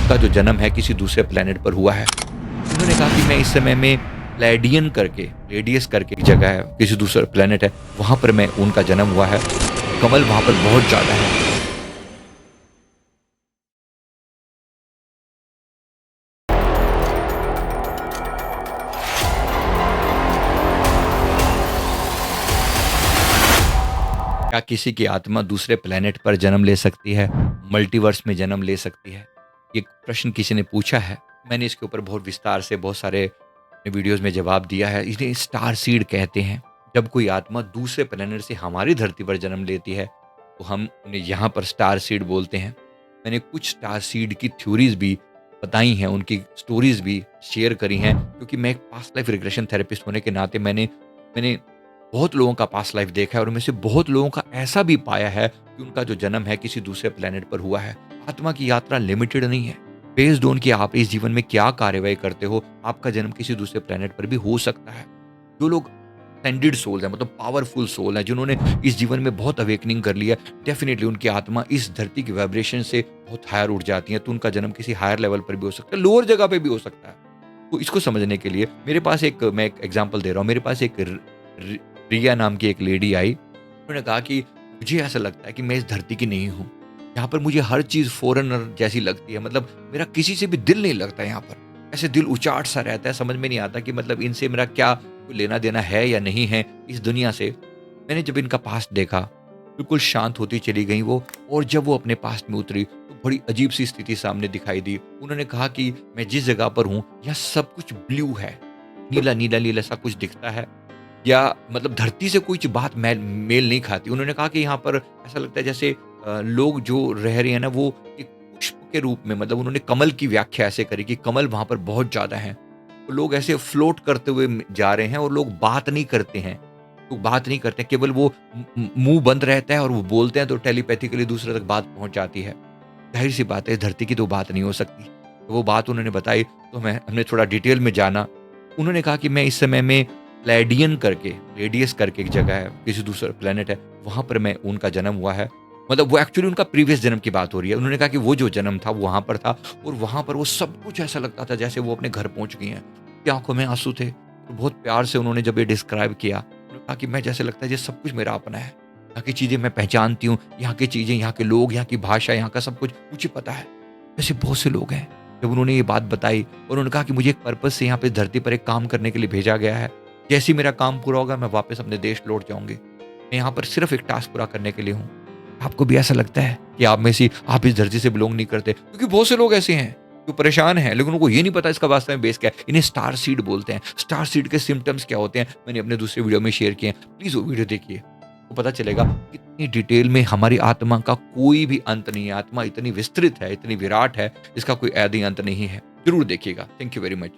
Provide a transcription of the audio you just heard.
का जो जन्म है किसी दूसरे प्लेनेट पर हुआ है। उन्होंने कहा कि मैं इस समय में प्लेडियन करके, प्लेडियस करके एक जगह है, किसी दूसरे प्लेनेट है, वहाँ पर मैं उनका जन्म हुआ है। कमल वहाँ पर बहुत ज़्यादा है। क्या किसी की आत्मा दूसरे प्लेनेट पर जन्म ले सकती है? मल्टीवर्स में जन्म ले सकती है? ये प्रश्न किसी ने पूछा है। मैंने इसके ऊपर बहुत विस्तार से बहुत सारे वीडियोज़ में जवाब दिया है। इन्हें स्टार सीड कहते हैं। जब कोई आत्मा दूसरे प्लेनेट से हमारी धरती पर जन्म लेती है, तो हम उन्हें यहाँ पर स्टार सीड बोलते हैं। मैंने कुछ स्टार सीड की थ्योरीज़ भी बताई हैं, उनकी स्टोरीज़ भी शेयर करी हैं, क्योंकि मैं एक पास्ट लाइफ रिग्रेशन थेरेपिस्ट होने के नाते मैंने मैंने बहुत लोगों का पास्ट लाइफ देखा है और उनमें से बहुत लोगों का ऐसा भी पाया है कि उनका जो जन्म है किसी दूसरे प्लेनेट पर हुआ है। आत्मा की यात्रा लिमिटेड नहीं है। बेस्ड ऑन कि आप इस जीवन में क्या कार्यवाही करते हो, आपका जन्म किसी दूसरे प्लेनेट पर भी हो सकता है। जो लोग ascended सोल्स हैं, मतलब पावरफुल सोल हैं, जिन्होंने इस जीवन में बहुत अवेकनिंग कर लिया, डेफिनेटली उनकी आत्मा इस धरती की वाइब्रेशन से बहुत हायर उठ जाती है, तो उनका जन्म किसी हायर लेवल पर भी हो सकता है, लोअर जगह पे भी हो सकता है। तो इसको समझने के लिए मैं एक एग्जांपल दे रहा हूँ। मेरे पास एक रिया नाम की एक लेडी आई। उन्होंने कहा कि मुझे ऐसा लगता है कि मैं इस धरती की नहीं हूँ। यहाँ पर मुझे हर चीज़ फॉरेनर जैसी लगती है, मतलब मेरा किसी से भी दिल नहीं लगता यहाँ पर। ऐसे दिल उचाट सा रहता है, समझ में नहीं आता कि मतलब इनसे मेरा क्या कोई लेना देना है या नहीं है इस दुनिया से। मैंने जब इनका पास्ट देखा, बिल्कुल शांत होती चली गई वो, और जब वो अपने पास्ट में उतरी तो बड़ी अजीब सी स्थिति सामने दिखाई दी। उन्होंने कहा कि मैं जिस जगह पर हूँ यहाँ सब कुछ ब्लू है, नीला नीला नीला सा कुछ दिखता है, या मतलब धरती से कोई बात मेल नहीं खाती। उन्होंने कहा कि यहाँ पर ऐसा लगता है जैसे लोग जो रह रहे हैं ना, वो एक पुष्प के रूप में, मतलब उन्होंने कमल की व्याख्या ऐसे करी कि कमल वहाँ पर बहुत ज़्यादा हैं। तो लोग ऐसे फ्लोट करते हुए जा रहे हैं और लोग बात नहीं करते हैं। लोग बात नहीं करते, केवल वो मुँह बंद रहता है और वो बोलते हैं तो टेलीपैथिकली दूसरे तक बात पहुँच जाती है। ज़ाहिर-सी बात है, धरती की तो बात नहीं हो सकती। तो वो बात उन्होंने बताई, तो हमने थोड़ा डिटेल में जाना। उन्होंने कहा कि मैं इस समय में प्लेडियन करके, प्लेडियस करके एक जगह है, किसी दूसरे प्लेनेट है, वहाँ पर मैं उनका जन्म हुआ है। मतलब वो एक्चुअली उनका प्रीवियस जन्म की बात हो रही है। उन्होंने कहा कि वो जो जन्म था वो वहाँ पर था, और वहाँ पर वो सब कुछ ऐसा लगता था जैसे वो अपने घर पहुँच गई हैं। उनकी आँखों में आँसू थे। तो बहुत प्यार से उन्होंने जब ये डिस्क्राइब किया, उन्होंने कहा कि मैं जैसे लगता है ये सब कुछ मेरा अपना है। यहाँ की चीज़ें मैं पहचानती हूँ, यहाँ की चीज़ें, यहाँ के लोग, यहाँ की भाषा, यहाँ का सब कुछ मुझे पता है। ऐसे बहुत से लोग हैं। जब उन्होंने ये बात बताई और उन्होंने कहा कि मुझे एक पर्पज़ से यहाँ पे धरती पर एक काम करने के लिए भेजा गया है। जैसे ही मेरा काम पूरा होगा मैं वापस अपने देश लौट जाऊँगी। मैं यहाँ पर सिर्फ़ एक टास्क पूरा करने के लिए हूँ। आपको भी ऐसा लगता है कि आप इस धरती से बिलॉन्ग नहीं करते? क्योंकि बहुत से लोग ऐसे हैं जो परेशान हैं, लेकिन उनको ये नहीं पता इसका वास्तव में बेस क्या है। इन्हें स्टार सीड बोलते हैं। स्टार सीड के सिम्पटम्स क्या होते हैं, मैंने अपने दूसरे वीडियो में शेयर किए हैं। प्लीज़ वो वीडियो देखिए, तो पता चलेगा कितनी डिटेल में हमारी आत्मा का कोई भी अंत नहीं है। आत्मा इतनी विस्तृत है, इतनी विराट है, इसका कोई आदि अंत नहीं है। ज़रूर देखिएगा। Thank you very much.